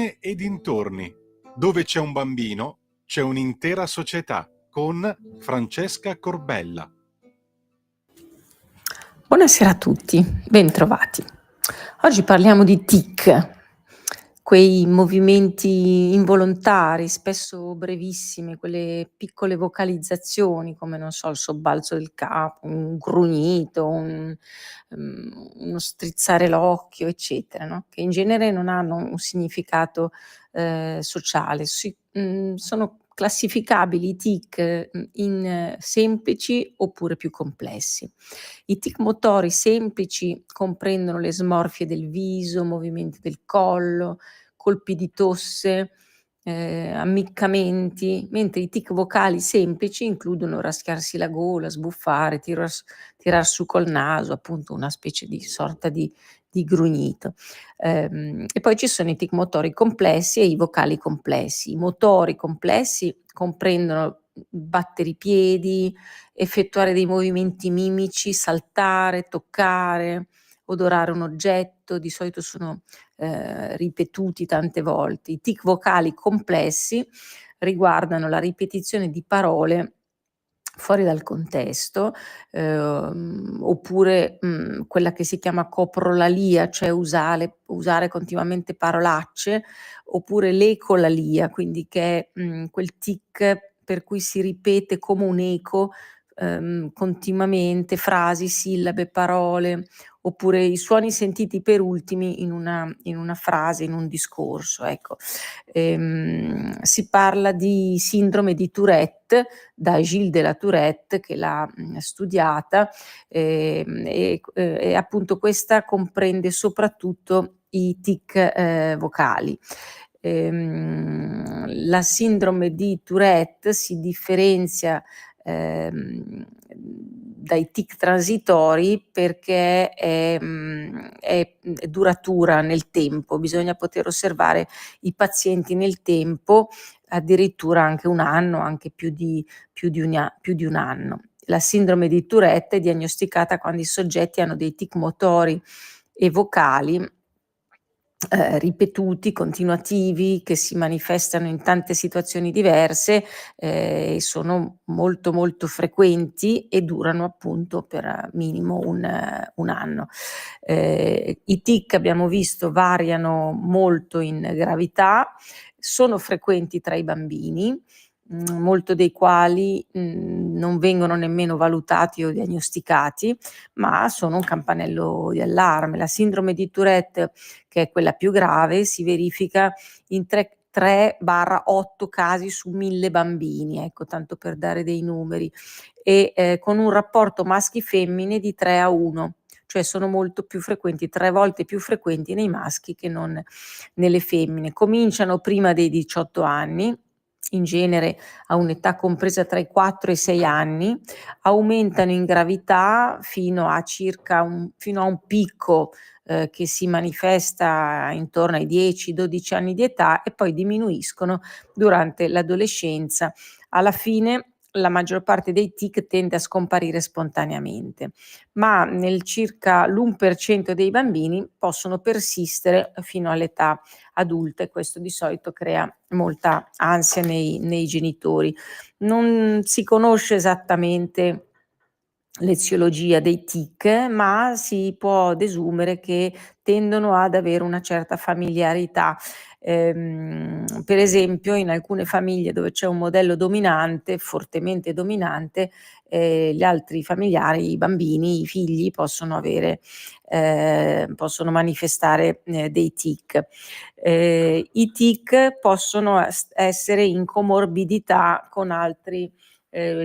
Milane e dintorni. Dove c'è un bambino, c'è un'intera società, con Francesca Corbella. Buonasera a tutti, bentrovati. Oggi parliamo di tic, quei movimenti involontari, spesso brevissimi, quelle piccole vocalizzazioni come, non so, il sobbalzo del capo, un grugnito, uno strizzare l'occhio, eccetera, no? Che in genere non hanno un significato sociale. Sono classificabili i tic in semplici oppure più complessi. I tic motori semplici comprendono le smorfie del viso, movimenti del collo, colpi di tosse, ammiccamenti, mentre i tic vocali semplici includono raschiarsi la gola, sbuffare, tirar su col naso, appunto una specie di sorta di grugnito. E poi ci sono i tic motori complessi e i vocali complessi. I motori complessi comprendono battere i piedi, effettuare dei movimenti mimici, saltare, toccare, odorare un oggetto, di solito sono ripetuti tante volte. I tic vocali complessi riguardano la ripetizione di parole fuori dal contesto, oppure quella che si chiama coprolalia, cioè usare continuamente parolacce, oppure l'ecolalia, quindi che è quel tic per cui si ripete come un eco continuamente frasi, sillabe, parole, oppure i suoni sentiti per ultimi in una frase, in un discorso, ecco. Si parla di sindrome di Tourette da Gilles de la Tourette che l'ha studiata, e appunto questa comprende soprattutto i tic vocali. La sindrome di Tourette si differenzia dai tic transitori perché è duratura nel tempo, bisogna poter osservare i pazienti nel tempo, addirittura anche 1 anno, anche più di un anno. La sindrome di Tourette è diagnosticata quando i soggetti hanno dei tic motori e vocali ripetuti, continuativi, che si manifestano in tante situazioni diverse, e sono molto, molto frequenti e durano appunto per minimo un anno. I tic, abbiamo visto, variano molto in gravità, sono frequenti tra i bambini, molto dei quali non vengono nemmeno valutati o diagnosticati, ma sono un campanello di allarme. La sindrome di Tourette, che è quella più grave, si verifica in 3/8 casi su 1000 bambini, ecco, tanto per dare dei numeri, e con un rapporto maschi-femmine di 3:1, cioè sono molto più frequenti, 3 volte più frequenti nei maschi che non nelle femmine. Cominciano prima dei 18 anni, in genere a un'età compresa tra i 4 e i 6 anni, aumentano in gravità fino a un picco che si manifesta intorno ai 10, 12 anni di età e poi diminuiscono durante l'adolescenza. Alla fine la maggior parte dei tic tende a scomparire spontaneamente, ma nel circa l'1% dei bambini possono persistere fino all'età adulta e questo di solito crea molta ansia nei genitori. Non si conosce esattamente l'eziologia dei tic, ma si può desumere che tendono ad avere una certa familiarità. Per esempio in alcune famiglie dove c'è un modello dominante, fortemente dominante, gli altri familiari, i bambini, i figli possono manifestare dei tic. I tic possono essere in comorbidità con altri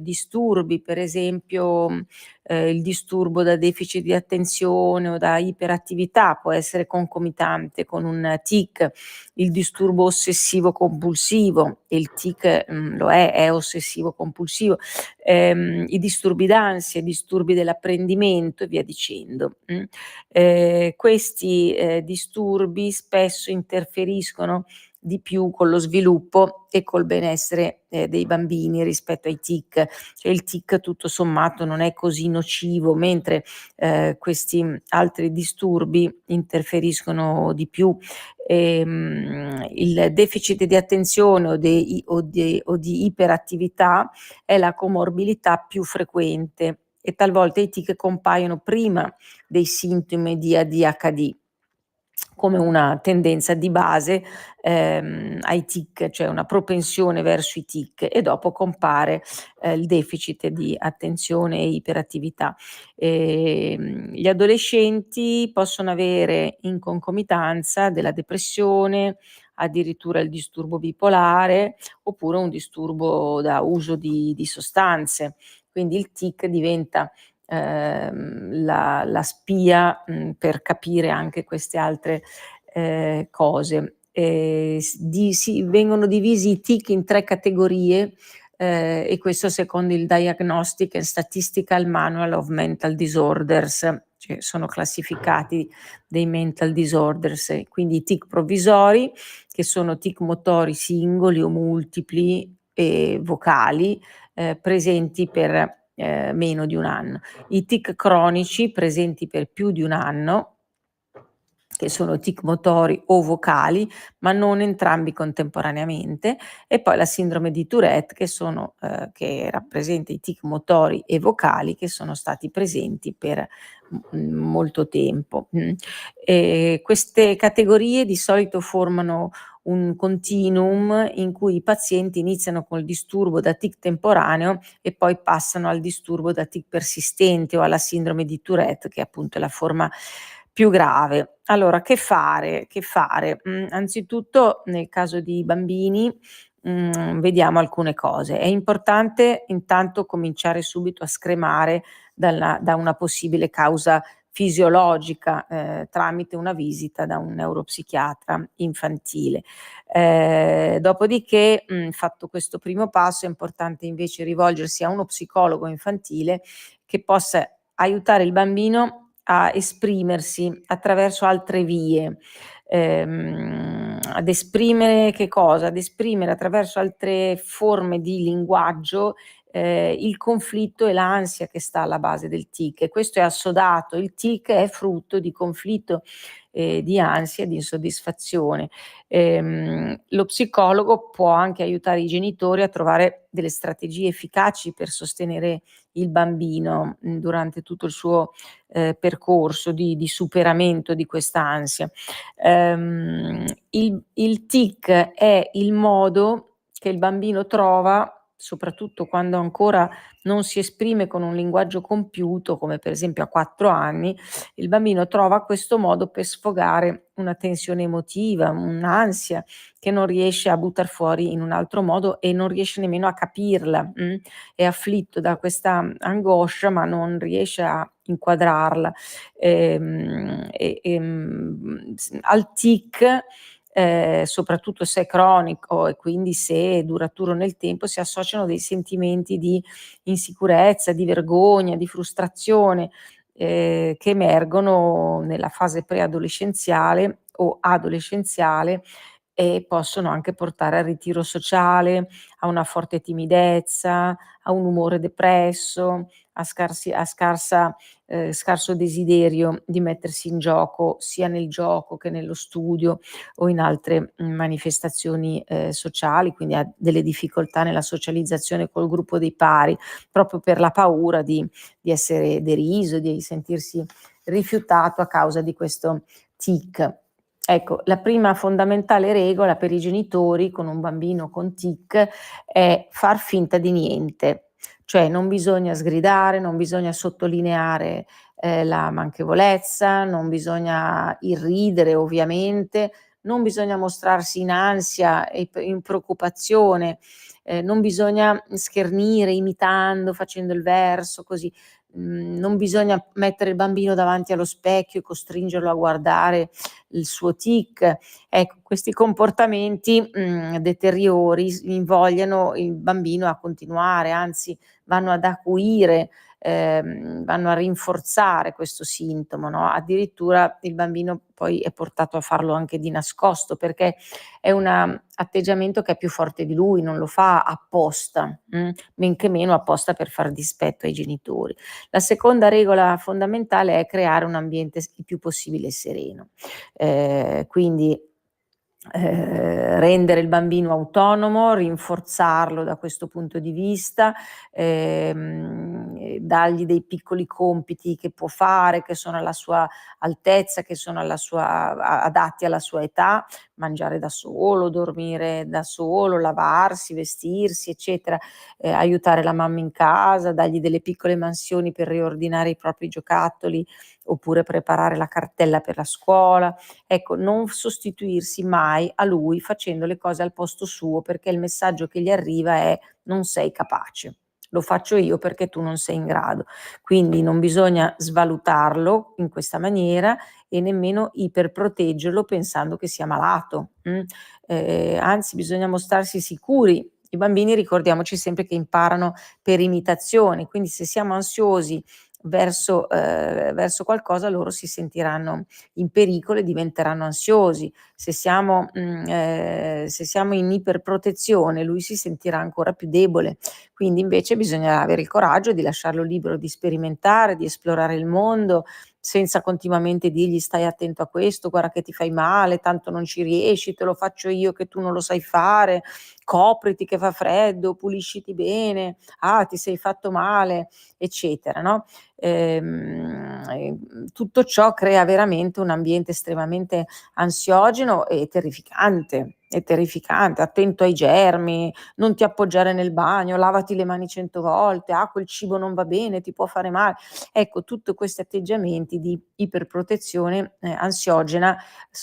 disturbi, per esempio il disturbo da deficit di attenzione o da iperattività può essere concomitante con un tic, il disturbo ossessivo compulsivo, e il tic lo è ossessivo compulsivo, i disturbi d'ansia, i disturbi dell'apprendimento e via dicendo. Questi disturbi spesso interferiscono di più con lo sviluppo e col benessere dei bambini rispetto ai tic. Cioè il tic tutto sommato non è così nocivo, mentre questi altri disturbi interferiscono di più. Il deficit di attenzione o di iperattività è la comorbilità più frequente e talvolta i tic compaiono prima dei sintomi di ADHD, come una tendenza di base ai tic, cioè una propensione verso i tic, e dopo compare il deficit di attenzione e iperattività. Gli adolescenti possono avere in concomitanza della depressione, addirittura il disturbo bipolare, oppure un disturbo da uso di sostanze. Quindi il tic diventa la spia, per capire anche queste altre cose. Vengono divisi i tic in 3 categorie, e questo secondo il Diagnostic and Statistical Manual of Mental Disorders, cioè sono classificati dei mental disorders. Quindi i tic provvisori, che sono tic motori singoli o multipli e vocali, presenti per meno di 1 anno. I tic cronici presenti per più di 1 anno, che sono tic motori o vocali, ma non entrambi contemporaneamente, e poi la sindrome di Tourette che rappresenta i tic motori e vocali che sono stati presenti per molto tempo. Queste categorie di solito formano un continuum in cui i pazienti iniziano col disturbo da tic temporaneo e poi passano al disturbo da tic persistente o alla sindrome di Tourette, che appunto è la forma più grave. Allora che fare? Che fare? Anzitutto nel caso di bambini, vediamo alcune cose. È importante intanto cominciare subito a scremare da una possibile causa fisiologica, tramite una visita da un neuropsichiatra infantile. Dopodiché, fatto questo primo passo, è importante invece rivolgersi a uno psicologo infantile che possa aiutare il bambino a esprimersi attraverso altre vie. Ad esprimere che cosa? Ad esprimere attraverso altre forme di linguaggio il conflitto e l'ansia che sta alla base del tic, e questo è assodato. Il tic è frutto di conflitto, di ansia e di insoddisfazione. Lo psicologo può anche aiutare i genitori a trovare delle strategie efficaci per sostenere il bambino, durante tutto il suo percorso di superamento di quest'ansia. Il tic è il modo che il bambino trova, soprattutto quando ancora non si esprime con un linguaggio compiuto, come per esempio a 4 anni, il bambino trova questo modo per sfogare una tensione emotiva, un'ansia che non riesce a buttar fuori in un altro modo e non riesce nemmeno a capirla, è afflitto da questa angoscia, ma non riesce a inquadrarla. Al tic, soprattutto se è cronico e quindi se è duraturo nel tempo, si associano dei sentimenti di insicurezza, di vergogna, di frustrazione, che emergono nella fase preadolescenziale o adolescenziale e possono anche portare al ritiro sociale, a una forte timidezza, a un umore depresso, scarso desiderio di mettersi in gioco, sia nel gioco che nello studio o in altre, manifestazioni, sociali, quindi ha delle difficoltà nella socializzazione col gruppo dei pari, proprio per la paura di essere deriso, di sentirsi rifiutato a causa di questo tic. Ecco, la prima fondamentale regola per i genitori con un bambino con tic è far finta di niente, cioè non bisogna sgridare, non bisogna sottolineare, la manchevolezza, non bisogna irridere ovviamente, non bisogna mostrarsi in ansia e in preoccupazione, non bisogna schernire imitando, facendo il verso, così. Non bisogna mettere il bambino davanti allo specchio e costringerlo a guardare il suo tic. Ecco, questi comportamenti, deteriori invogliano il bambino a continuare, anzi vanno ad acuire, vanno a rinforzare questo sintomo, no, addirittura il bambino poi è portato a farlo anche di nascosto, perché è un atteggiamento che è più forte di lui, non lo fa apposta, men che meno apposta per far dispetto ai genitori. La seconda regola fondamentale è creare un ambiente il più possibile sereno. Quindi rendere il bambino autonomo, rinforzarlo da questo punto di vista, dargli dei piccoli compiti che può fare, che sono alla sua altezza, che sono adatti alla sua età, mangiare da solo, dormire da solo, lavarsi, vestirsi, eccetera, aiutare la mamma in casa, dargli delle piccole mansioni per riordinare i propri giocattoli, oppure preparare la cartella per la scuola. Ecco, non sostituirsi mai a lui facendo le cose al posto suo, perché il messaggio che gli arriva è: "Non sei capace, lo faccio io perché tu non sei in grado". Quindi non bisogna svalutarlo in questa maniera e nemmeno iperproteggerlo pensando che sia malato, anzi bisogna mostrarsi sicuri. I bambini ricordiamoci sempre che imparano per imitazione, quindi se siamo ansiosi verso qualcosa, loro si sentiranno in pericolo e diventeranno ansiosi. Se siamo in iperprotezione, lui si sentirà ancora più debole. Quindi invece bisogna avere il coraggio di lasciarlo libero di sperimentare, di esplorare il mondo, senza continuamente dirgli: "Stai attento a questo, guarda che ti fai male, tanto non ci riesci, te lo faccio io che tu non lo sai fare, copriti che fa freddo, pulisciti bene, ah ti sei fatto male", eccetera, no? Tutto ciò crea veramente un ambiente estremamente ansiogeno e terrificante, attento ai germi, non ti appoggiare nel bagno, lavati le mani 100 volte, ah quel cibo non va bene, ti può fare male. Ecco, tutto questi atteggiamenti di iperprotezione, ansiogena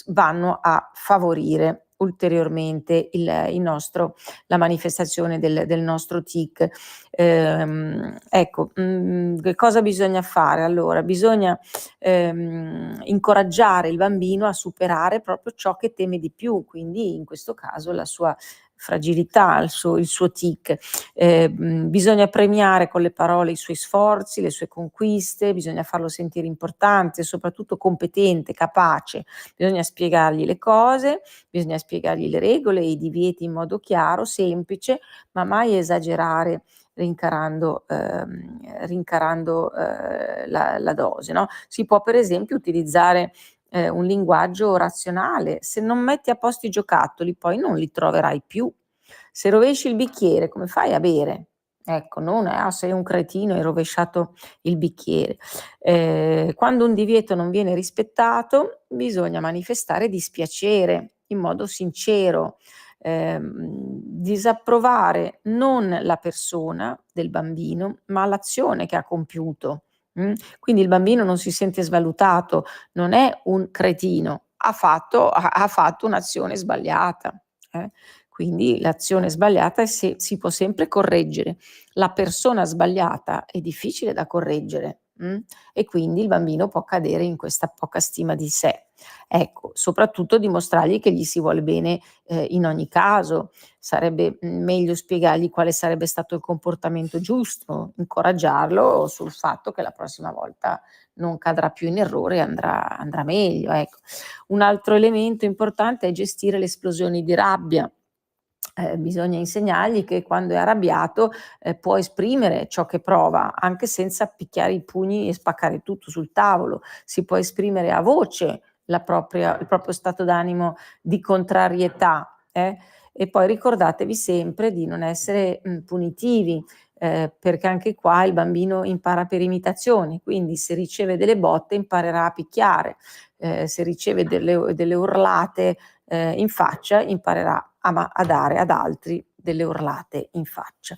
vanno a favorire ulteriormente il nostro la manifestazione del nostro tic. Ecco, che cosa bisogna fare allora? Bisogna, incoraggiare il bambino a superare proprio ciò che teme di più, quindi in questo caso la sua fragilità, il suo tic. Bisogna premiare con le parole i suoi sforzi, le sue conquiste, bisogna farlo sentire importante, soprattutto competente, capace. Bisogna spiegargli le cose, bisogna spiegargli le regole e i divieti in modo chiaro, semplice, ma mai esagerare rincarando, la dose, no, si può per esempio utilizzare, un linguaggio razionale: "Se non metti a posto i giocattoli poi non li troverai più. Se rovesci il bicchiere come fai a bere?" Ecco, non: "Ah, sei un cretino, hai rovesciato il bicchiere." Quando un divieto non viene rispettato, bisogna manifestare dispiacere in modo sincero, disapprovare non la persona del bambino, ma l'azione che ha compiuto, quindi il bambino non si sente svalutato, non è un cretino, ha fatto un'azione sbagliata, eh. Quindi l'azione sbagliata si può sempre correggere. La persona sbagliata è difficile da correggere, e quindi il bambino può cadere in questa poca stima di sé. Ecco, soprattutto dimostrargli che gli si vuole bene, in ogni caso. Sarebbe, meglio spiegargli quale sarebbe stato il comportamento giusto, incoraggiarlo sul fatto che la prossima volta non cadrà più in errore e andrà meglio, ecco. Un altro elemento importante è gestire le esplosioni di rabbia. Bisogna insegnargli che quando è arrabbiato, può esprimere ciò che prova, anche senza picchiare i pugni e spaccare tutto sul tavolo. Si può esprimere a voce il proprio stato d'animo di contrarietà, e poi ricordatevi sempre di non essere, punitivi, perché anche qua il bambino impara per imitazione, quindi se riceve delle botte imparerà a picchiare, se riceve delle urlate, in faccia, imparerà a dare ad altri delle urlate in faccia.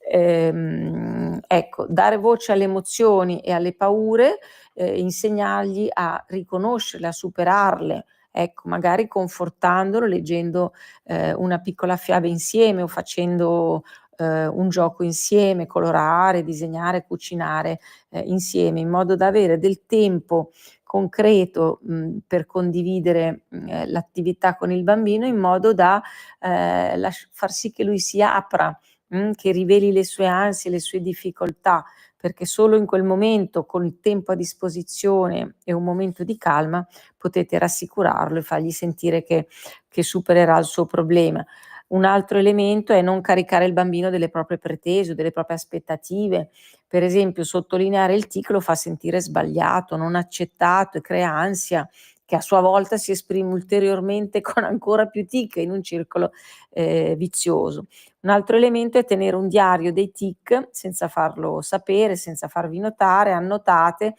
Ecco, dare voce alle emozioni e alle paure, insegnargli a riconoscerle, a superarle, ecco, magari confortandolo, leggendo, una piccola fiaba insieme o facendo, un gioco insieme, colorare, disegnare, cucinare, insieme, in modo da avere del tempo concreto, per condividere, l'attività con il bambino in modo da, far sì che lui si apra, che riveli le sue ansie, le sue difficoltà, perché solo in quel momento, con il tempo a disposizione e un momento di calma, potete rassicurarlo e fargli sentire che supererà il suo problema. Un altro elemento è non caricare il bambino delle proprie pretese o delle proprie aspettative. Per esempio, sottolineare il tic lo fa sentire sbagliato, non accettato e crea ansia, che a sua volta si esprime ulteriormente con ancora più tic in un circolo, vizioso. Un altro elemento è tenere un diario dei tic senza farlo sapere, senza farvi notare, annotate,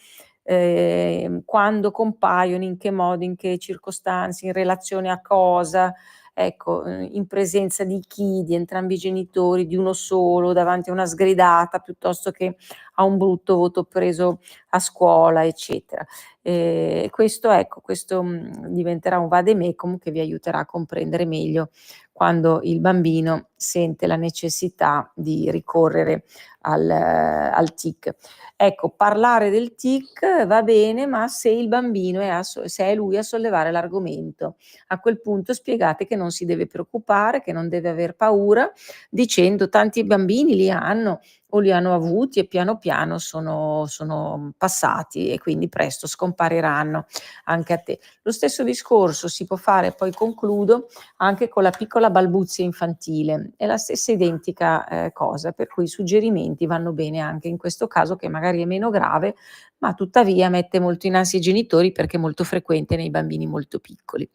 quando compaiono, in che modo, in che circostanze, in relazione a cosa, ecco, in presenza di chi, di entrambi i genitori, di uno solo, davanti a una sgridata, piuttosto che a un brutto voto preso a scuola, eccetera. Questo ecco, questo, diventerà un vademecum che vi aiuterà a comprendere meglio quando il bambino sente la necessità di ricorrere al TIC. Ecco, parlare del TIC va bene, ma se il bambino se è lui a sollevare l'argomento. A quel punto spiegate che non si deve preoccupare, che non deve aver paura, dicendo: "Tanti bambini li hanno o li hanno avuti e piano piano sono passati e quindi presto scompariranno anche a te". Lo stesso discorso si può fare, poi concludo, anche con la piccola balbuzia infantile. È la stessa identica, cosa, per cui i suggerimenti vanno bene anche in questo caso, che magari è meno grave, ma tuttavia mette molto in ansia i genitori perché è molto frequente nei bambini molto piccoli.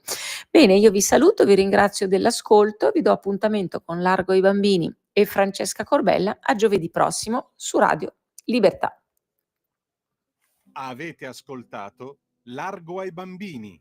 Bene, io vi saluto, vi ringrazio dell'ascolto, vi do appuntamento con Largo ai bambini e Francesca Corbella a giovedì prossimo su Radio Libertà. Avete ascoltato Largo ai bambini,